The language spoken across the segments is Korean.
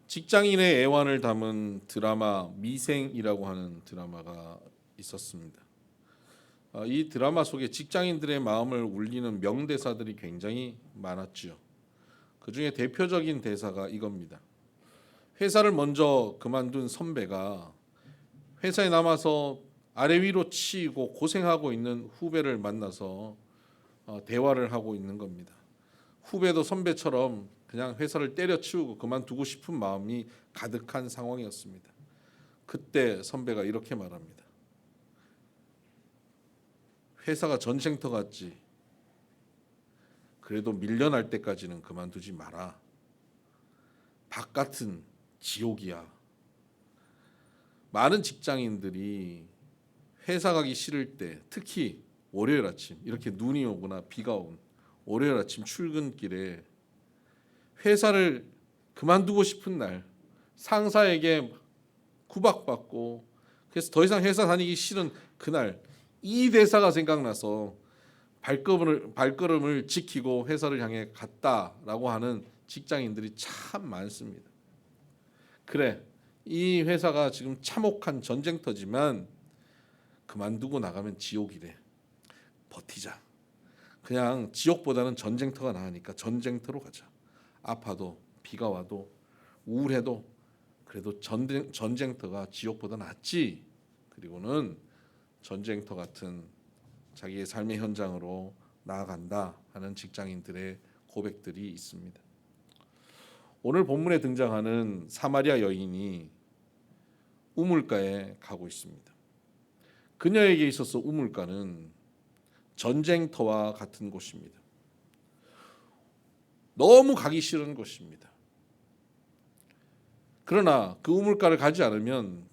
직장인의 애환을 담은 드라마 미생이라고 하는 드라마가 있었습니다. 이 드라마 속에 직장인들의 마음을 울리는 명대사들이 굉장히 많았지요. 그 중에 대표적인 대사가 이겁니다. 회사를 먼저 그만둔 선배가 회사에 남아서 아래 위로 치이고 고생하고 있는 후배를 만나서 대화를 하고 있는 겁니다. 후배도 선배처럼 그냥 회사를 때려치우고 그만두고 싶은 마음이 가득한 상황이었습니다. 그때 선배가 이렇게 말합니다. 회사가 전쟁터 같지. 그래도 밀려날 때까지는 그만두지 마라. 바깥은 지옥이야. 많은 직장인들이 회사 가기 싫을 때, 특히 월요일 아침 이렇게 눈이 오거나 비가 온 월요일 아침 출근길에 회사를 그만두고 싶은 날, 상사에게 구박받고 그래서 더 이상 회사 다니기 싫은 그날, 이 대사가 생각나서 발걸음을 지키고 회사를 향해 갔다라고 하는 직장인들이 참 많습니다. 그래, 이 회사가 지금 참혹한 전쟁터지만 그만두고 나가면 지옥이래. 버티자. 그냥 지옥보다는 전쟁터가 나으니까 전쟁터로 가자. 아파도 비가 와도 우울해도 그래도 전쟁터가 지옥보다 낫지. 그리고는 전쟁터 같은 자기의 삶의 현장으로 나아간다 하는 직장인들의 고백들이 있습니다. 오늘 본문에 등장하는 사마리아 여인이 우물가에 가고 있습니다. 그녀에게 있어서 우물가는 전쟁터와 같은 곳입니다. 너무 가기 싫은 곳입니다. 그러나 그 우물가를 가지 않으면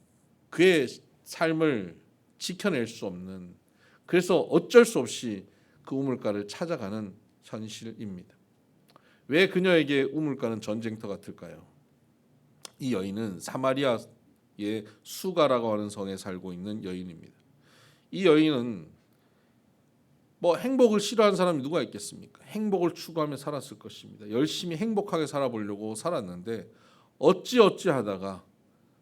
그의 삶을 지켜낼 수 없는, 그래서 어쩔 수 없이 그 우물가를 찾아가는 현실입니다. 왜 그녀에게 우물가는 전쟁터 같을까요? 이 여인은 사마리아의 수가라고 하는 성에 살고 있는 여인입니다. 이 여인은 행복을 싫어하는 사람이 누가 있겠습니까? 행복을 추구하며 살았을 것입니다. 열심히 행복하게 살아보려고 살았는데 어찌하다가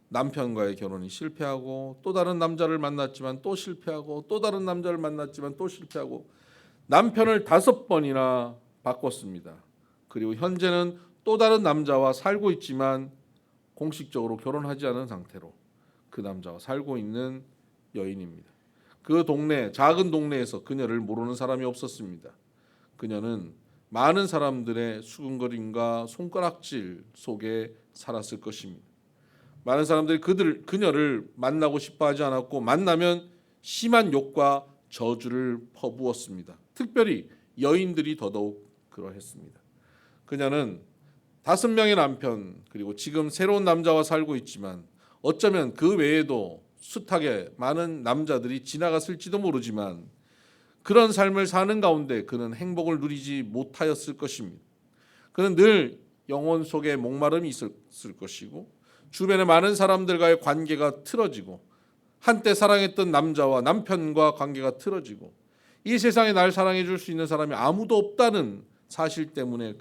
남편과의 결혼이 실패하고 또 다른 남자를 만났지만 또 실패하고 또 다른 남자를 만났지만 또 실패하고 남편을 5번이나 바꿨습니다. 그리고 현재는 또 다른 남자와 살고 있지만 공식적으로 결혼하지 않은 상태로 그 남자와 살고 있는 여인입니다. 그 동네, 작은 동네에서 그녀를 모르는 사람이 없었습니다. 그녀는 많은 사람들의 수근거림과 손가락질 속에 살았을 것입니다. 많은 사람들이 그녀를 만나고 싶어 하지 않았고 만나면 심한 욕과 저주를 퍼부었습니다. 특별히 여인들이 더더욱 그러했습니다. 그녀는 5명의 남편 그리고 지금 새로운 남자와 살고 있지만 어쩌면 그 외에도 숱하게 많은 남자들이 지나갔을지도 모르지만 그런 삶을 사는 가운데 그는 행복을 누리지 못하였을 것입니다. 그는 늘 영혼 속에 목마름이 있었을 것이고 주변의 많은 사람들과의 관계가 틀어지고 한때 사랑했던 남자와 남편과 관계가 틀어지고 이 세상에 날 사랑해 줄 수 있는 사람이 아무도 없다는 사실 때문에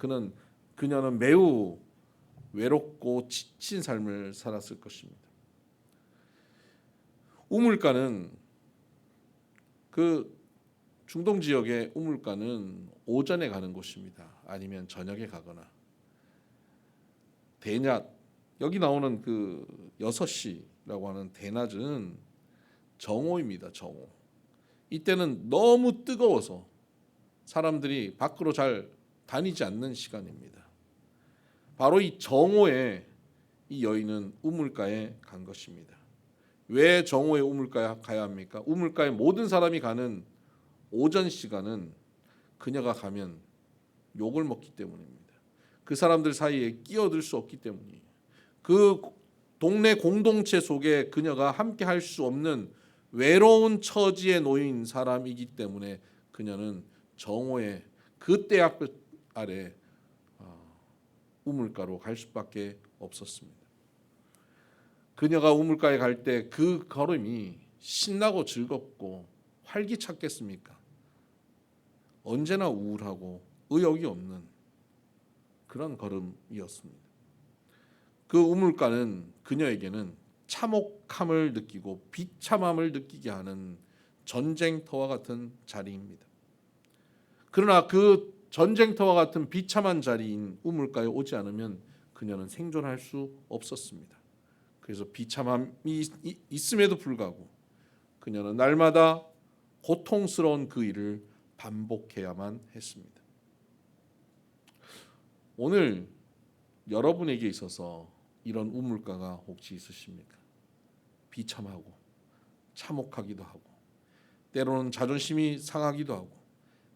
그녀는 매우 외롭고 지친 삶을 살았을 것입니다. 우물가는 그 중동 지역의 우물가는 오전에 가는 곳입니다. 아니면 저녁에 가거나 대낮, 여기 나오는 그 6시라고 하는 대낮은 정오입니다. 정오. 이때는 너무 뜨거워서 사람들이 밖으로 잘 다니지 않는 시간입니다. 바로 이 정오에 이 여인은 우물가에 간 것입니다. 왜 정오에 우물가에 가야 합니까? 우물가에 모든 사람이 가는 오전 시간은 그녀가 가면 욕을 먹기 때문입니다. 그 사람들 사이에 끼어들 수 없기 때문이에요. 그 동네 공동체 속에 그녀가 함께 할 수 없는 외로운 처지에 놓인 사람이기 때문에 그녀는 정오에 그 떼약볕 아래 우물가로 갈 수밖에 없었습니다. 그녀가 우물가에 갈 때 그 걸음이 신나고 즐겁고 활기찼겠습니까? 언제나 우울하고 의욕이 없는 그런 걸음이었습니다. 그 우물가는 그녀에게는 참혹함을 느끼고 비참함을 느끼게 하는 전쟁터와 같은 자리입니다. 그러나 그 전쟁터와 같은 비참한 자리인 우물가에 오지 않으면 그녀는 생존할 수 없었습니다. 그래서 비참함이 있음에도 불구하고 그녀는 날마다 고통스러운 그 일을 반복해야만 했습니다. 오늘 여러분에게 있어서 이런 우물가가 혹시 있으십니까? 비참하고 참혹하기도 하고 때로는 자존심이 상하기도 하고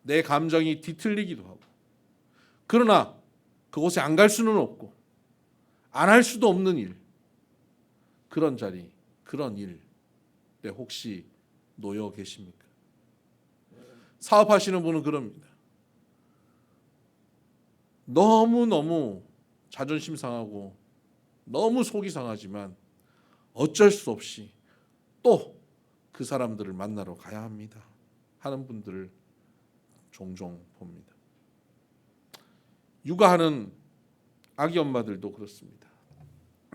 내 감정이 뒤틀리기도 하고 그러나 그곳에 안 갈 수는 없고 안 할 수도 없는 일, 그런 자리, 그런 일에 혹시 놓여 계십니까? 사업하시는 분은 그럽니다. 너무너무 자존심 상하고 너무 속이 상하지만 어쩔 수 없이 또 그 사람들을 만나러 가야 합니다 하는 분들을 종종 봅니다. 육아하는 아기 엄마들도 그렇습니다.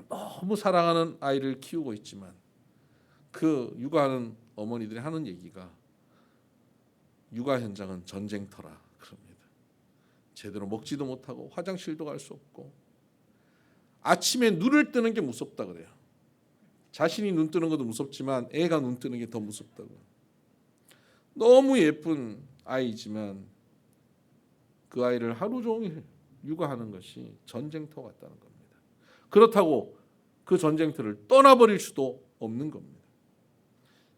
너무 사랑하는 아이를 키우고 있지만 그 육아하는 어머니들이 하는 얘기가 육아 현장은 전쟁터라 그럽니다. 제대로 먹지도 못하고 화장실도 갈 수 없고 아침에 눈을 뜨는 게 무섭다 그래요. 자신이 눈 뜨는 것도 무섭지만 애가 눈 뜨는 게 더 무섭다고. 너무 예쁜 아이지만 그 아이를 하루 종일 육아하는 것이 전쟁터 같다는 겁니다. 그렇다고 그 전쟁터를 떠나버릴 수도 없는 겁니다.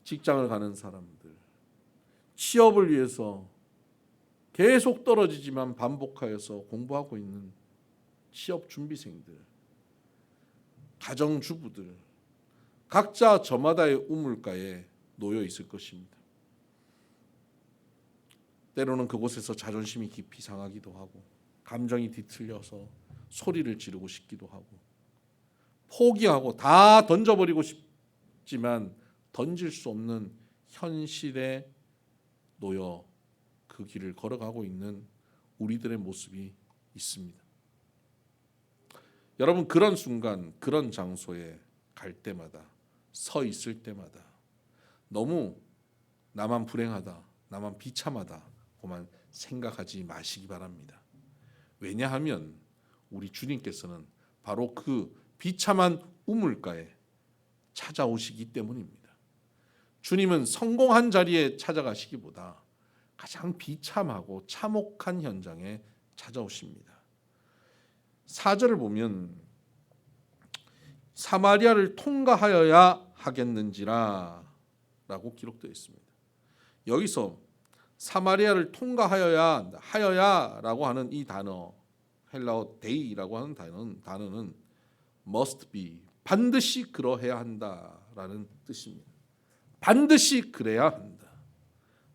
직장을 가는 사람들, 취업을 위해서 계속 떨어지지만 반복하여서 공부하고 있는 취업 준비생들, 가정주부들, 각자 저마다의 우물가에 놓여 있을 것입니다. 때로는 그곳에서 자존심이 깊이 상하기도 하고 감정이 뒤틀려서 소리를 지르고 싶기도 하고 포기하고 다 던져버리고 싶지만 던질 수 없는 현실에 놓여 그 길을 걸어가고 있는 우리들의 모습이 있습니다. 여러분, 그런 순간 그런 장소에 갈 때마다 서 있을 때마다 너무 나만 불행하다, 나만 비참하다고만 생각하지 마시기 바랍니다. 왜냐하면 우리 주님께서는 바로 그 비참한 우물가에 찾아오시기 때문입니다. 주님은 성공한 자리에 찾아가시기보다 가장 비참하고 참혹한 현장에 찾아오십니다. 4절을 보면 사마리아를 통과하여야 하겠는지라 라고 기록되어 있습니다. 여기서 사마리아를 통과하여야 라고 하는 이 단어, 헬라어 데이라고 하는 단어는 must be, 반드시 그러해야 한다라는 뜻입니다. 반드시 그래야 한다.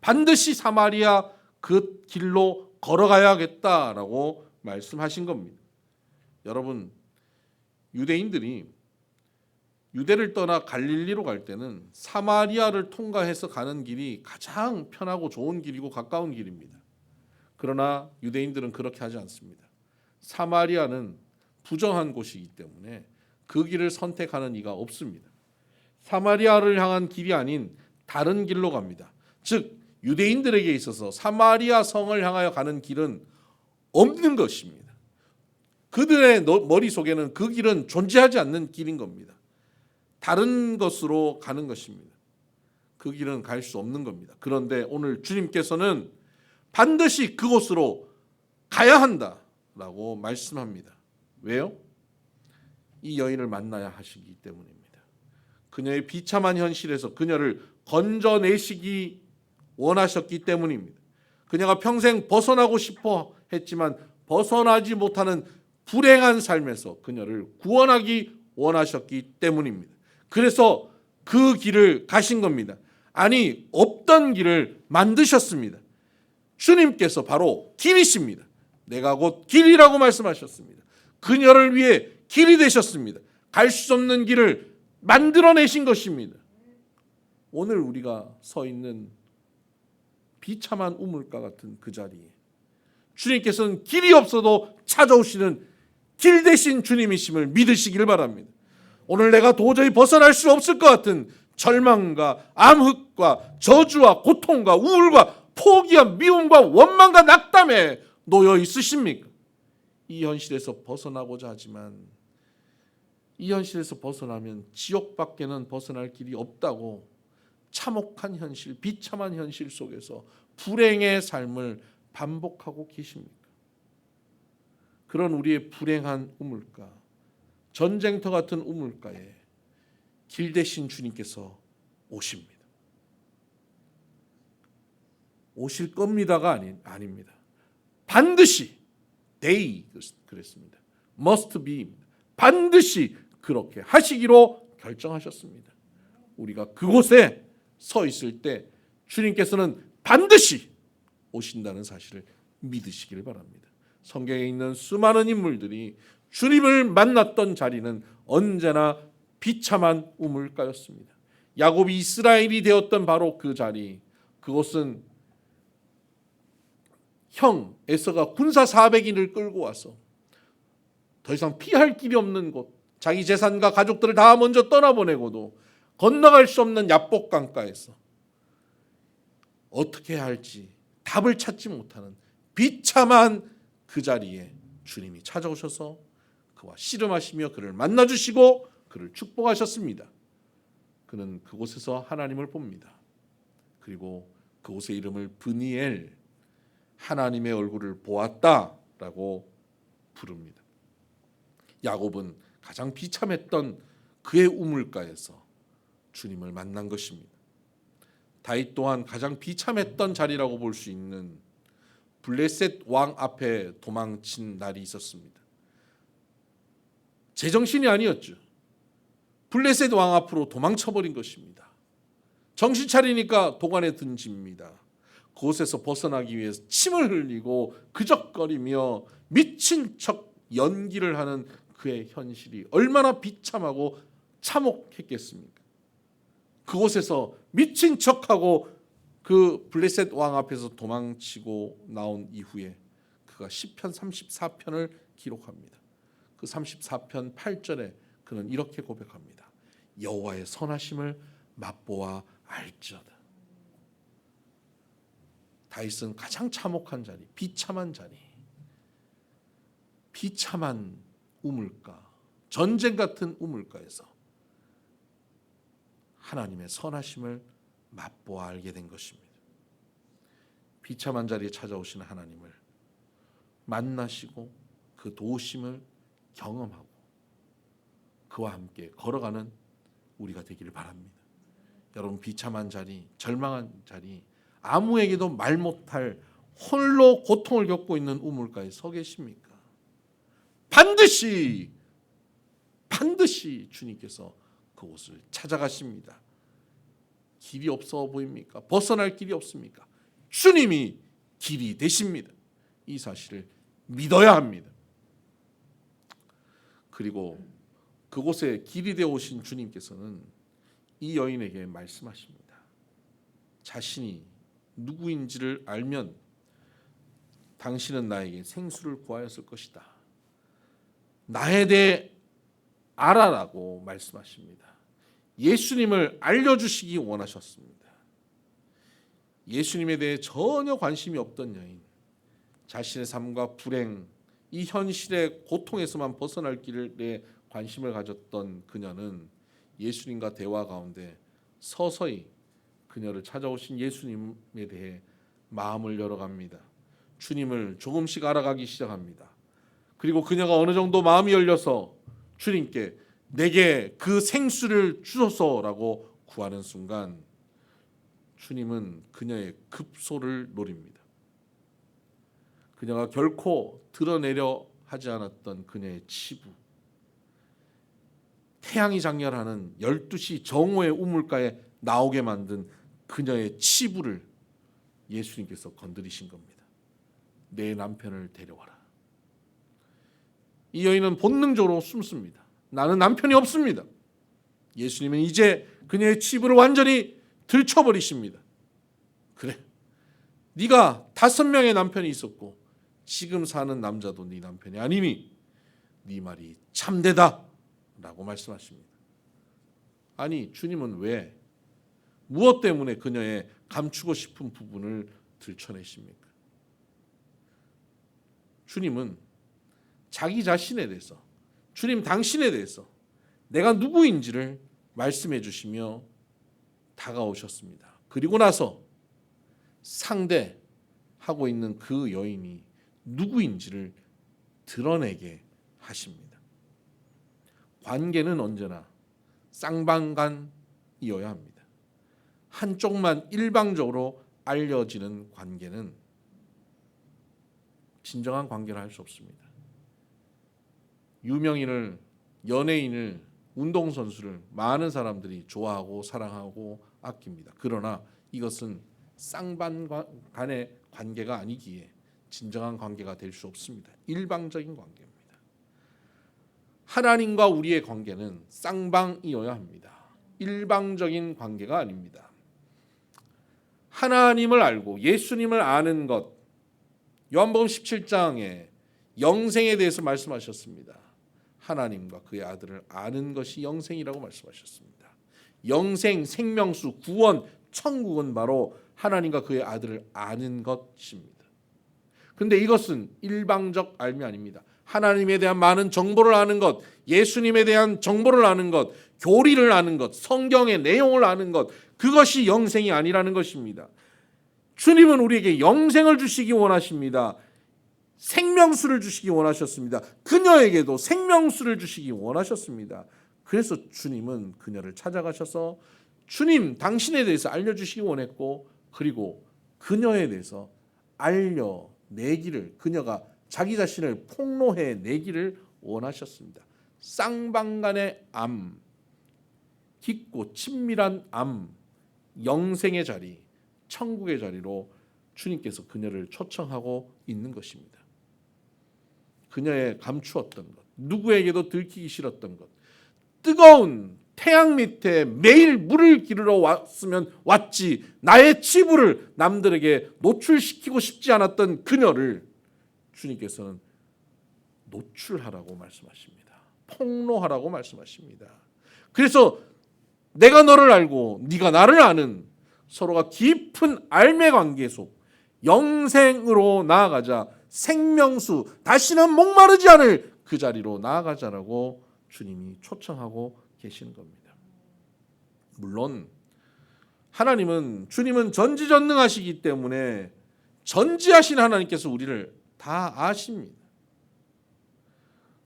반드시 사마리아 그 길로 걸어가야겠다라고 말씀하신 겁니다. 여러분, 유대인들이 유대를 떠나 갈릴리로 갈 때는 사마리아를 통과해서 가는 길이 가장 편하고 좋은 길이고 가까운 길입니다. 그러나 유대인들은 그렇게 하지 않습니다. 사마리아는 부정한 곳이기 때문에 그 길을 선택하는 이가 없습니다. 사마리아를 향한 길이 아닌 다른 길로 갑니다. 즉 유대인들에게 있어서 사마리아 성을 향하여 가는 길은 없는 것입니다. 그들의 머릿속에는 그 길은 존재하지 않는 길인 겁니다. 다른 것으로 가는 것입니다. 그 길은 갈 수 없는 겁니다. 그런데 오늘 주님께서는 반드시 그곳으로 가야 한다라고 말씀합니다. 왜요? 이 여인을 만나야 하시기 때문입니다. 그녀의 비참한 현실에서 그녀를 건져내시기 원하셨기 때문입니다. 그녀가 평생 벗어나고 싶어 했지만 벗어나지 못하는 불행한 삶에서 그녀를 구원하기 원하셨기 때문입니다. 그래서 그 길을 가신 겁니다. 아니, 없던 길을 만드셨습니다. 주님께서 바로 길이십니다. 내가 곧 길이라고 말씀하셨습니다. 그녀를 위해 길이 되셨습니다. 갈 수 없는 길을 만들어내신 것입니다. 오늘 우리가 서 있는 비참한 우물가 같은 그 자리에 주님께서는 길이 없어도 찾아오시는 길 대신 주님이심을 믿으시길 바랍니다. 오늘 내가 도저히 벗어날 수 없을 것 같은 절망과 암흑과 저주와 고통과 우울과 포기와 미움과 원망과 낙담에 놓여 있으십니까? 이 현실에서 벗어나고자 하지만 이 현실에서 벗어나면 지옥밖에는 벗어날 길이 없다고 참혹한 현실, 비참한 현실 속에서 불행의 삶을 반복하고 계십니까? 그런 우리의 불행한 우물가, 전쟁터 같은 우물가에 길 대신 주님께서 오십니다. 오실 겁니다가 아닙니다. 반드시 they 그랬습니다. must be 반드시 그렇게 하시기로 결정하셨습니다. 우리가 그곳에 서 있을 때 주님께서는 반드시 오신다는 사실을 믿으시기를 바랍니다. 성경에 있는 수많은 인물들이 주님을 만났던 자리는 언제나 비참한 우물가였습니다. 야곱이 이스라엘이 되었던 바로 그 자리, 그곳은 형 에서가 군사 400인을 끌고 와서 더 이상 피할 길이 없는 곳, 자기 재산과 가족들을 다 먼저 떠나보내고도 건너갈 수 없는 야복 강가에서 어떻게 해야 할지 답을 찾지 못하는 비참한 그 자리에 주님이 찾아오셔서 그와 씨름하시며 그를 만나주시고 그를 축복하셨습니다. 그는 그곳에서 하나님을 봅니다. 그리고 그곳의 이름을 브니엘, 하나님의 얼굴을 보았다라고 부릅니다. 야곱은 가장 비참했던 그의 우물가에서 주님을 만난 것입니다. 다윗 또한 가장 비참했던 자리라고 볼 수 있는 블레셋 왕 앞에 도망친 날이 있었습니다. 제정신이 아니었죠. 블레셋 왕 앞으로 도망쳐버린 것입니다. 정신 차리니까 도관에 던집니다. 그곳에서 벗어나기 위해서 침을 흘리고 그적거리며 미친 척 연기를 하는 그의 현실이 얼마나 비참하고 참혹했겠습니까? 그곳에서 미친 척하고 그 블레셋 왕 앞에서 도망치고 나온 이후에 그가 시편 34편을 기록합니다. 그 34편 8절에 그는 이렇게 고백합니다. 여호와의 선하심을 맛보아 알지어다. 다윗은 가장 참혹한 자리, 비참한 자리, 비참한 우물가, 전쟁 같은 우물가에서 하나님의 선하심을 맛보아 알게 된 것입니다. 비참한 자리에 찾아오시는 하나님을 만나시고 그 도우심을 경험하고 그와 함께 걸어가는 우리가 되기를 바랍니다. 여러분, 비참한 자리, 절망한 자리, 아무에게도 말 못할 홀로 고통을 겪고 있는 우물가에 서 계십니까? 반드시 주님께서 그곳을 찾아가십니다. 길이 없어 보입니까? 벗어날 길이 없습니까? 주님이 길이 되십니다. 이 사실을 믿어야 합니다. 그리고 그곳에 길이 되어 오신 주님께서는 이 여인에게 말씀하십니다. 자신이 누구인지를 알면 당신은 나에게 생수를 구하였을 것이다. 나에 대해 알아라고 말씀하십니다. 예수님을 알려주시기 원하셨습니다. 예수님에 대해 전혀 관심이 없던 여인, 자신의 삶과 불행, 이 현실의 고통에서만 벗어날 길에 관심을 가졌던 그녀는 예수님과 대화 가운데 서서히 그녀를 찾아오신 예수님에 대해 마음을 열어갑니다. 주님을 조금씩 알아가기 시작합니다. 그리고 그녀가 어느 정도 마음이 열려서 주님께 내게 그 생수를 주소서라고 구하는 순간 주님은 그녀의 급소를 노립니다. 그녀가 결코 드러내려 하지 않았던 그녀의 치부, 태양이 장렬하는 12시 정오의 우물가에 나오게 만든 그녀의 치부를 예수님께서 건드리신 겁니다. 내 남편을 데려와라. 이 여인은 본능적으로 숨습니다. 나는 남편이 없습니다. 예수님은 이제 그녀의 치부를 완전히 들춰버리십니다. 그래, 네가 5명의 남편이 있었고 지금 사는 남자도 네 남편이 아니니 네 말이 참되다 라고 말씀하십니다. 아니, 주님은 왜, 무엇 때문에 그녀의 감추고 싶은 부분을 들춰내십니까? 주님은 자기 자신에 대해서, 주님 당신에 대해서 내가 누구인지를 말씀해 주시며 다가오셨습니다. 그리고 나서 상대하고 있는 그 여인이 누구인지를 드러내게 하십니다. 관계는 언제나 쌍방간이어야 합니다. 한쪽만 일방적으로 알려지는 관계는 진정한 관계를 할 수 없습니다. 유명인을, 연예인을, 운동선수를 많은 사람들이 좋아하고 사랑하고 아낍니다. 그러나 이것은 쌍방간의 관계가 아니기에 진정한 관계가 될 수 없습니다. 일방적인 관계입니다. 하나님과 우리의 관계는 쌍방이어야 합니다. 일방적인 관계가 아닙니다. 하나님을 알고 예수님을 아는 것, 요한복음 17장에 영생에 대해서 말씀하셨습니다. 하나님과 그의 아들을 아는 것이 영생이라고 말씀하셨습니다. 영생, 생명수, 구원, 천국은 바로 하나님과 그의 아들을 아는 것입니다. 그런데 이것은 일방적 알미 아닙니다. 하나님에 대한 많은 정보를 아는 것, 예수님에 대한 정보를 아는 것, 교리를 아는 것, 성경의 내용을 아는 것, 그것이 영생이 아니라는 것입니다. 주님은 우리에게 영생을 주시기 원하십니다. 생명수를 주시기 원하셨습니다. 그녀에게도 생명수를 주시기 원하셨습니다. 그래서 주님은 그녀를 찾아가셔서 주님 당신에 대해서 알려주시기 원했고, 그리고 그녀에 대해서 알려내기를, 그녀가 자기 자신을 폭로해내기를 원하셨습니다. 쌍방간의 암, 깊고 친밀한 암, 영생의 자리, 천국의 자리로 주님께서 그녀를 초청하고 있는 것입니다. 그녀의 감추었던 것, 누구에게도 들키기 싫었던 것, 뜨거운 태양 밑에 매일 물을 기르러 왔으면 왔지, 나의 치부를 남들에게 노출시키고 싶지 않았던 그녀를 주님께서는 노출하라고 말씀하십니다. 폭로하라고 말씀하십니다. 그래서 내가 너를 알고 네가 나를 아는 서로가 깊은 알매 관계 속 영생으로 나아가자, 생명수, 다시는 목마르지 않을 그 자리로 나아가자라고 주님이 초청하고 계시는 겁니다. 물론 하나님은, 주님은 전지전능하시기 때문에 전지하신 하나님께서 우리를 다 아십니다.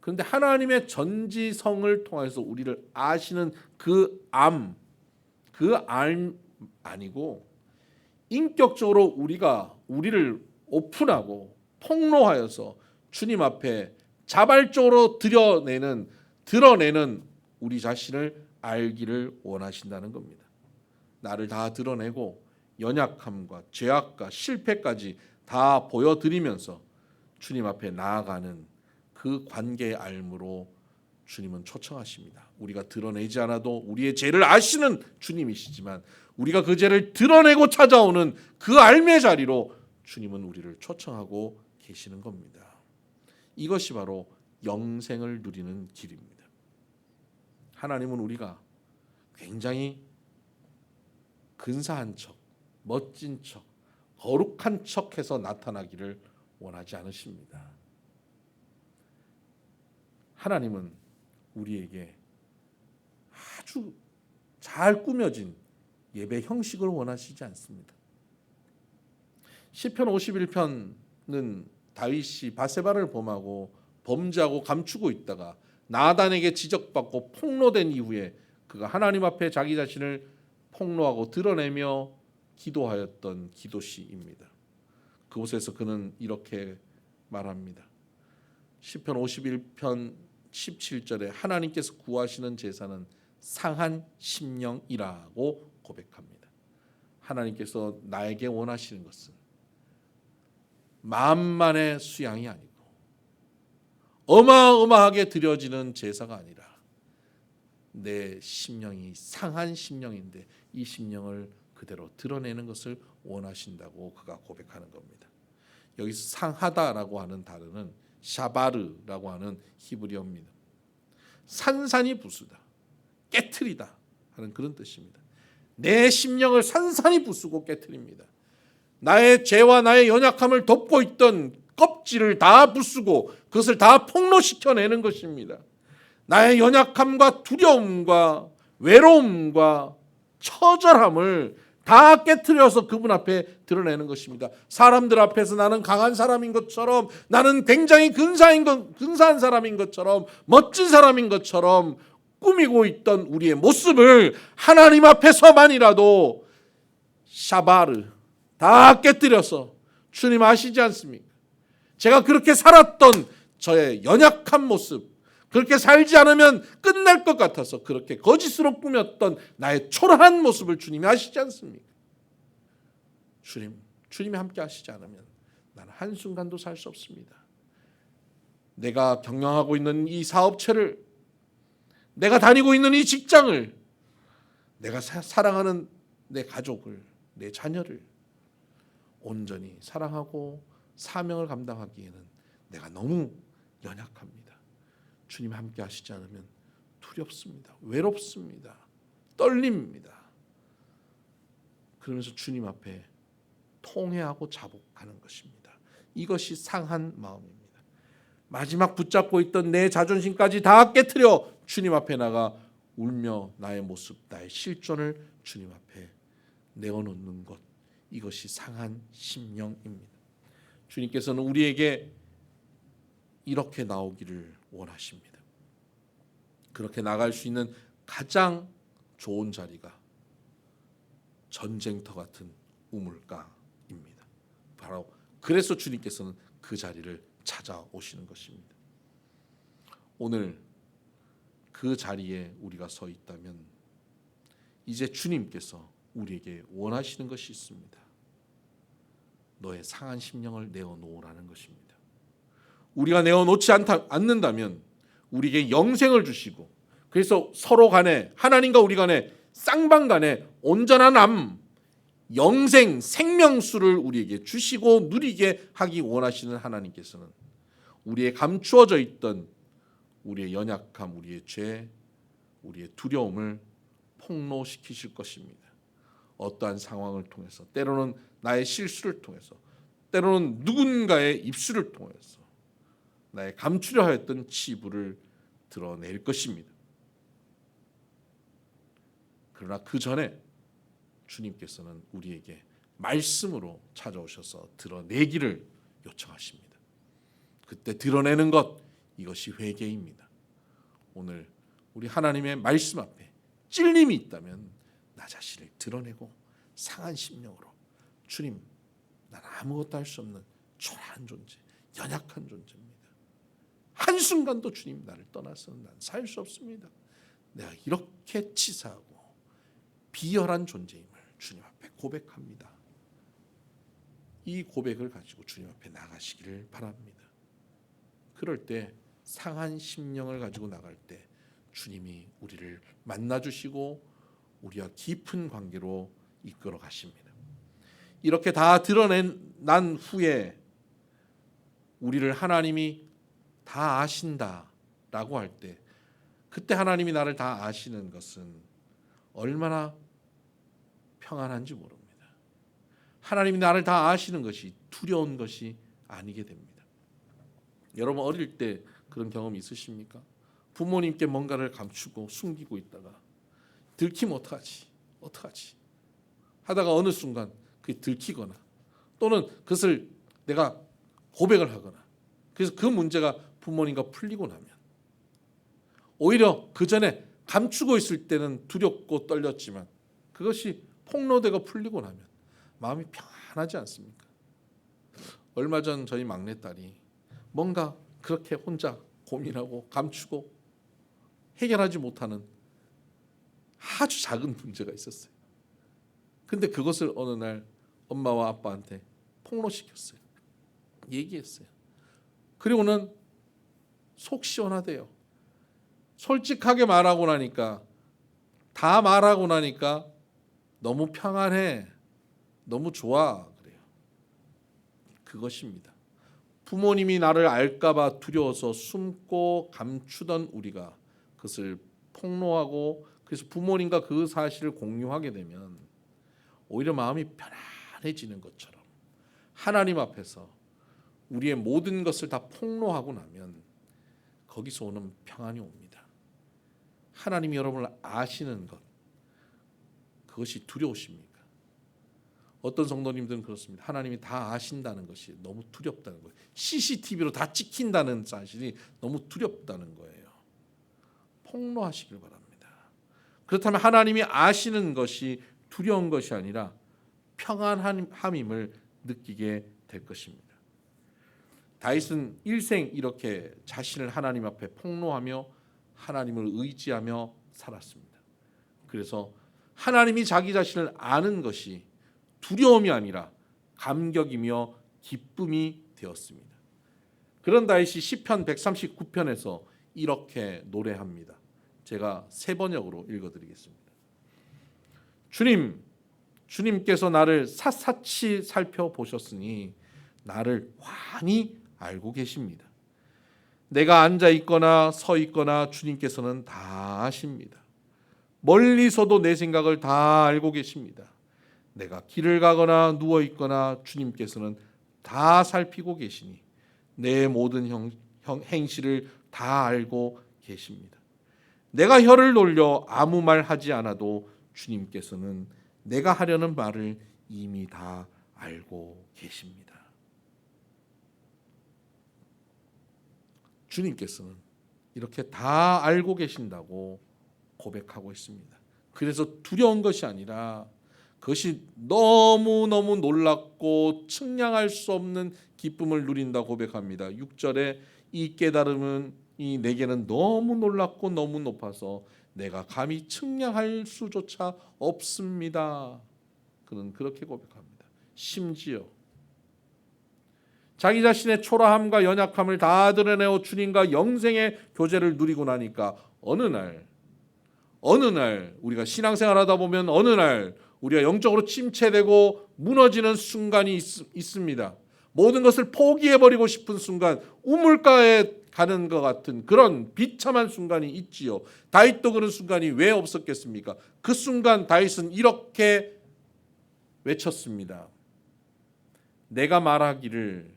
그런데 하나님의 전지성을 통해서 우리를 아시는 그 암, 그 알 아니고 인격적으로 우리를 오픈하고 폭로하여서 주님 앞에 자발적으로 드러내는 우리 자신을 알기를 원하신다는 겁니다. 나를 다 드러내고 연약함과 죄악과 실패까지 다 보여드리면서 주님 앞에 나아가는 그 관계의 알무로 주님은 초청하십니다. 우리가 드러내지 않아도 우리의 죄를 아시는 주님이시지만 우리가 그 죄를 드러내고 찾아오는 그 알매 자리로 주님은 우리를 초청하고 계시는 겁니다. 이것이 바로 영생을 누리는 길입니다. 하나님은 우리가 굉장히 근사한 척, 멋진 척, 거룩한 척해서 나타나기를 원하지 않으십니다. 하나님은 우리에게 아주 잘 꾸며진 예배 형식을 원하시지 않습니다. 시편 51편은 다윗이 바세바를 범하고 범죄하고 감추고 있다가 나단에게 지적받고 폭로된 이후에 그가 하나님 앞에 자기 자신을 폭로하고 드러내며 기도하였던 기도시입니다. 그곳에서 그는 이렇게 말합니다. 시편 51편 17절에 하나님께서 구하시는 제사는 상한 심령이라고 고백합니다. 하나님께서 나에게 원하시는 것은 만만의 수양이 아니고 어마어마하게 드려지는 제사가 아니라 내 심령이 상한 심령인데 이 심령을 그대로 드러내는 것을 원하신다고 그가 고백하는 겁니다. 여기서 상하다라고 하는 단어는 샤바르라고 하는 히브리어입니다. 산산이 부수다, 깨트리다 하는 그런 뜻입니다. 내 심령을 산산이 부수고 깨트립니다. 나의 죄와 나의 연약함을 덮고 있던 껍질을 다 부수고 그것을 다 폭로시켜내는 것입니다. 나의 연약함과 두려움과 외로움과 처절함을 다 깨트려서 그분 앞에 드러내는 것입니다. 사람들 앞에서 나는 강한 사람인 것처럼, 나는 굉장히 근사한 사람인 것처럼, 멋진 사람인 것처럼 꾸미고 있던 우리의 모습을 하나님 앞에서만이라도 샤바르 다 깨뜨려서, 주님 아시지 않습니까? 제가 그렇게 살았던 저의 연약한 모습, 그렇게 살지 않으면 끝날 것 같아서 그렇게 거짓으로 꾸몄던 나의 초라한 모습을 주님이 아시지 않습니까? 주님이 함께 하시지 않으면 나는 한순간도 살 수 없습니다. 내가 경영하고 있는 이 사업체를, 내가 다니고 있는 이 직장을, 내가 사랑하는 내 가족을, 내 자녀를 온전히 사랑하고 사명을 감당하기에는 내가 너무 연약합니다. 주님이 함께 하시지 않으면 두렵습니다. 외롭습니다. 떨립니다. 그러면서 주님 앞에 통회하고 자복하는 것입니다. 이것이 상한 마음입니다. 마지막 붙잡고 있던 내 자존심까지 다 깨트려 주님 앞에 나가 울며 나의 모습, 나의 실존을 주님 앞에 내어놓는 것, 이것이 상한 심령입니다. 주님께서는 우리에게 이렇게 나오기를 원하십니다. 그렇게 나갈 수 있는 가장 좋은 자리가 전쟁터 같은 우물가입니다. 바로 그래서 주님께서는 그 자리를 찾아오시는 것입니다. 오늘 그 자리에 우리가 서 있다면 이제 주님께서 우리에게 원하시는 것이 있습니다. 너의 상한 심령을 내어놓으라는 것입니다. 우리가 내어놓지 않는다면 우리에게 영생을 주시고, 그래서 서로 간에, 하나님과 우리 간에, 쌍방 간에 온전한 영생, 생명수를 우리에게 주시고 누리게 하기 원하시는 하나님께서는 우리의 감추어져 있던 우리의 연약함, 우리의 죄, 우리의 두려움을 폭로시키실 것입니다. 어떠한 상황을 통해서, 때로는 나의 실수를 통해서, 때로는 누군가의 입술을 통해서 나의 감추려 하였던 치부를 드러낼 것입니다. 그러나 그 전에 주님께서는 우리에게 말씀으로 찾아오셔서 드러내기를 요청하십니다. 그때 드러내는 것, 이것이 회개입니다. 오늘 우리 하나님의 말씀 앞에 찔림이 있다면 나 자신을 드러내고 상한 심령으로, 주님, 난 아무것도 할 수 없는 초라한 존재, 연약한 존재입니다. 한순간도 주님 나를 떠나서는 난 살 수 없습니다. 내가 이렇게 치사하고 비열한 존재임을 주님 앞에 고백합니다. 이 고백을 가지고 주님 앞에 나가시기를 바랍니다. 그럴 때 상한 심령을 가지고 나갈 때 주님이 우리를 만나주시고 우리와 깊은 관계로 이끌어 가십니다. 이렇게 다 드러난 후에 우리를 하나님이 다 아신다라고 할 때, 그때 하나님이 나를 다 아시는 것은 얼마나 평안한지 모릅니다. 하나님이 나를 다 아시는 것이 두려운 것이 아니게 됩니다. 여러분 어릴 때 그런 경험 있으십니까? 부모님께 뭔가를 감추고 숨기고 있다가 들키면 어떡하지 하다가 어느 순간 그게 들키거나, 또는 그것을 내가 고백을 하거나, 그래서 그 문제가 부모님과 풀리고 나면, 오히려 그 전에 감추고 있을 때는 두렵고 떨렸지만 그것이 폭로되고 풀리고 나면 마음이 평안하지 않습니까? 얼마 전 저희 막내딸이 뭔가 그렇게 혼자 고민하고 감추고 해결하지 못하는 아주 작은 문제가 있었어요. 근데 그것을 어느 날 엄마와 아빠한테 폭로시켰어요. 얘기했어요. 그리고는 속 시원하대요. 솔직하게 말하고 나니까, 다 말하고 나니까 너무 평안해, 너무 좋아 그래요. 그것입니다. 부모님이 나를 알까봐 두려워서 숨고 감추던 우리가 그것을 폭로하고 그래서 부모님과 그 사실을 공유하게 되면 오히려 마음이 편안해지는 것처럼 하나님 앞에서 우리의 모든 것을 다 폭로하고 나면 거기서 오는 평안이 옵니다. 하나님이 여러분을 아시는 것, 그것이 두려우십니까? 어떤 성도님들은 그렇습니다. 하나님이 다 아신다는 것이 너무 두렵다는 거예요. CCTV로 다 찍힌다는 사실이 너무 두렵다는 거예요. 폭로하시길 바랍니다. 그렇다면 하나님이 아시는 것이 두려운 것이 아니라 평안함임을 느끼게 될 것입니다. 다윗은 일생 이렇게 자신을 하나님 앞에 폭로하며 하나님을 의지하며 살았습니다. 그래서 하나님이 자기 자신을 아는 것이 두려움이 아니라 감격이며 기쁨이 되었습니다. 그런 다윗이 시편 139편에서 이렇게 노래합니다. 제가 세 번역으로 읽어드리겠습니다. 주님께서 나를 샅샅이 살펴보셨으니 나를 환히 알고 계십니다. 내가 앉아 있거나 서 있거나 주님께서는 다 아십니다. 멀리서도 내 생각을 다 알고 계십니다. 내가 길을 가거나 누워 있거나 주님께서는 다 살피고 계시니 내 모든 행실을 다 알고 계십니다. 내가 혀를 놀려 아무 말 하지 않아도 주님께서는 내가 하려는 말을 이미 다 알고 계십니다. 주님께서는 이렇게 다 알고 계신다고 고백하고 있습니다. 그래서 두려운 것이 아니라 그것이 너무너무 놀랍고 측량할 수 없는 기쁨을 누린다 고백합니다. 6절에 이 깨달음은 내게는 너무 놀랍고 너무 높아서 내가 감히 측량할 수조차 없습니다. 그는 그렇게 고백합니다. 심지어 자기 자신의 초라함과 연약함을 다 드러내어 주님과 영생의 교제를 누리고 나니까 어느 날 우리가 신앙생활하다 보면 어느 날 우리가 영적으로 침체되고 무너지는 순간이 있습니다. 모든 것을 포기해버리고 싶은 순간, 우물가에 가는 것 같은 그런 비참한 순간이 있지요. 다윗도 그런 순간이 왜 없었겠습니까? 그 순간 다윗은 이렇게 외쳤습니다. 내가 말하기를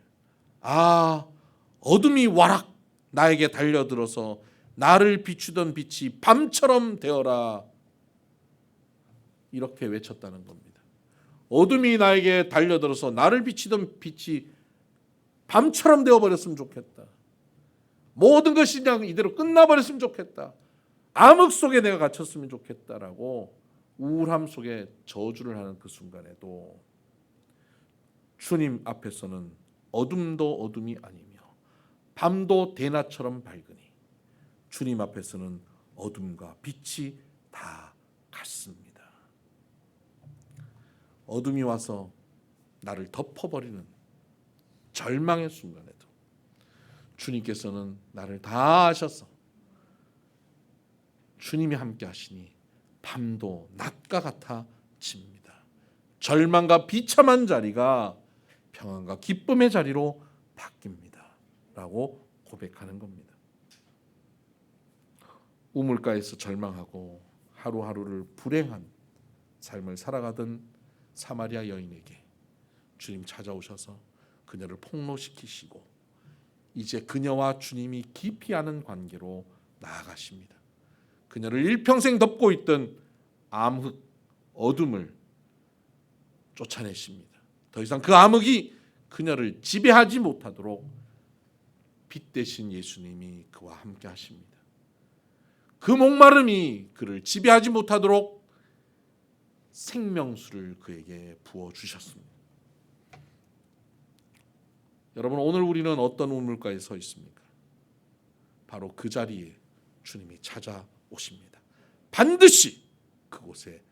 어둠이 와락 나에게 달려들어서 나를 비추던 빛이 밤처럼 되어라. 이렇게 외쳤다는 겁니다. 어둠이 나에게 달려들어서 나를 비치던 빛이 밤처럼 되어버렸으면 좋겠다. 모든 것이 그냥 이대로 끝나버렸으면 좋겠다. 암흑 속에 내가 갇혔으면 좋겠다라고 우울함 속에 저주를 하는 그 순간에도 주님 앞에서는 어둠도 어둠이 아니며 밤도 대낮처럼 밝으니 주님 앞에서는 어둠과 빛이 다 같습니다. 어둠이 와서 나를 덮어버리는 절망의 순간에도 주님께서는 나를 다 아셔서 주님이 함께 하시니 밤도 낮과 같아집니다. 절망과 비참한 자리가 평안과 기쁨의 자리로 바뀝니다. 라고 고백하는 겁니다. 우물가에서 절망하고 하루하루를 불행한 삶을 살아가던 사마리아 여인에게 주님 찾아오셔서 그녀를 폭로시키시고 이제 그녀와 주님이 깊이 아는 관계로 나아가십니다. 그녀를 일평생 덮고 있던 암흑 어둠을 쫓아내십니다. 더 이상 그 암흑이 그녀를 지배하지 못하도록 빛 대신 예수님이 그와 함께 하십니다. 그 목마름이 그를 지배하지 못하도록 생명수를 그에게 부어주셨습니다. 여러분, 오늘 우리는 어떤 우물가에 서 있습니까? 바로 그 자리에 주님이 찾아오십니다. 반드시 그곳에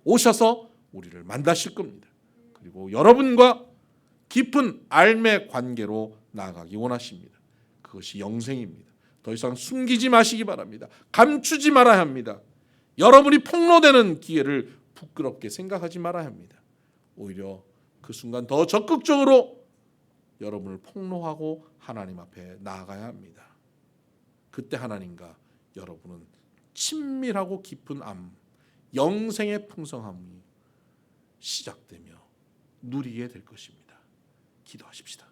오셔서 우리를 만나실 겁니다. 그리고 여러분과 깊은 알매 관계로 나아가기 원하십니다. 그것이 영생입니다. 더 이상 숨기지 마시기 바랍니다. 감추지 말아야 합니다. 여러분이 폭로되는 기회를 부끄럽게 생각하지 말아야 합니다. 오히려 그 순간 더 적극적으로 여러분을 폭로하고 하나님 앞에 나아가야 합니다. 그때 하나님과 여러분은 친밀하고 깊은 영생의 풍성함이 시작되며 누리게 될 것입니다. 기도하십시다.